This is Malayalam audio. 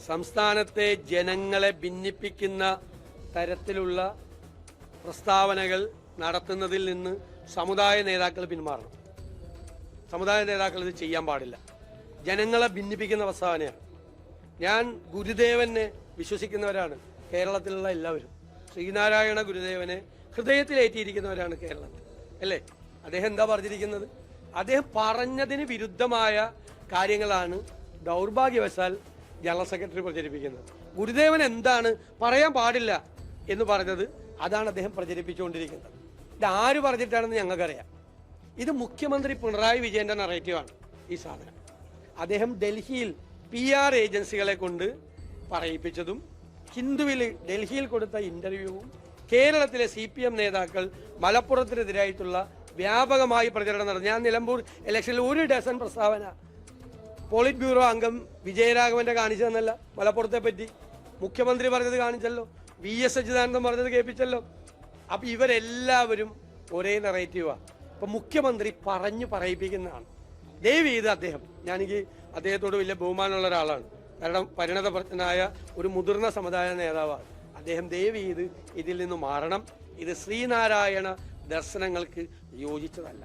സംസ്ഥാനത്തെ ജനങ്ങളെ ഭിന്നിപ്പിക്കുന്ന തരത്തിലുള്ള പ്രസ്താവനകൾ നടത്തുന്നതിൽ നിന്ന് സമുദായ നേതാക്കൾ പിന്മാറണം. സമുദായ നേതാക്കൾ ഇത് ചെയ്യാൻ പാടില്ല. ജനങ്ങളെ ഭിന്നിപ്പിക്കുന്ന പ്രസ്താവനയാണ്. ഞാൻ ഗുരുദേവനെ വിശ്വസിക്കുന്നവരാണ് കേരളത്തിലുള്ള എല്ലാവരും. ശ്രീനാരായണ ഗുരുദേവനെ ഹൃദയത്തിലേറ്റിയിരിക്കുന്നവരാണ് കേരളത്തിൽ, അല്ലേ? അദ്ദേഹം എന്താ പറഞ്ഞിരിക്കുന്നത്? അദ്ദേഹം പറഞ്ഞതിന് വിരുദ്ധമായ കാര്യങ്ങളാണ് ദൗർഭാഗ്യവശാൽ ജനറൽ സെക്രട്ടറി പ്രചരിപ്പിക്കുന്നത്. ഗുരുദേവൻ എന്താണ് പറയാൻ പാടില്ല എന്ന് പറഞ്ഞത് അതാണ് അദ്ദേഹം പ്രചരിപ്പിച്ചുകൊണ്ടിരിക്കുന്നത്. ഇത് ആര് പറഞ്ഞിട്ടാണെന്ന് ഞങ്ങൾക്കറിയാം. ഇത് മുഖ്യമന്ത്രി പിണറായി വിജയന്റെ നറേറ്റീവാണ് ഈ സാധനം. അദ്ദേഹം ഡൽഹിയിൽ PR ഏജൻസികളെ കൊണ്ട് പറയിപ്പിച്ചതും ഹിന്ദുവിൽ ഡൽഹിയിൽ കൊടുത്ത ഇന്റർവ്യൂവും കേരളത്തിലെ CPM നേതാക്കൾ മലപ്പുറത്തിനെതിരായിട്ടുള്ള വ്യാപകമായി പ്രചരണം നടന്നു. ഞാൻ നിലമ്പൂർ ഇലക്ഷനിൽ 1 ഡസൻ പ്രസ്താവന പോളിറ്റ് ബ്യൂറോ അംഗം വിജയരാഘവന്റെ കാണിച്ചതെന്നല്ല, മലപ്പുറത്തെ പറ്റി മുഖ്യമന്ത്രി പറഞ്ഞത് കാണിച്ചല്ലോ, VS അച്യുതാനന്ദൻ പറഞ്ഞത് കേൾപ്പിച്ചല്ലോ. അപ്പൊ ഇവരെല്ലാവരും ഒരേ നറേറ്റീവാണ്. ഇപ്പൊ മുഖ്യമന്ത്രി പറഞ്ഞു പറയിപ്പിക്കുന്നതാണ്. ദയവ് ചെയ്ത് അദ്ദേഹം, ഞാനെനിക്ക് അദ്ദേഹത്തോട് വലിയ ബഹുമാനമുള്ള ഒരാളാണ്, കാരണം പരിണതപ്രജ്ഞനായ ഒരു മുതിർന്ന സമുദായ നേതാവാണ് അദ്ദേഹം. ദയവ് ചെയ്ത് ഇതിൽ നിന്ന് മാറണം. ഇത് ശ്രീനാരായണ ദർശനങ്ങൾക്ക് യോജിച്ചതല്ല.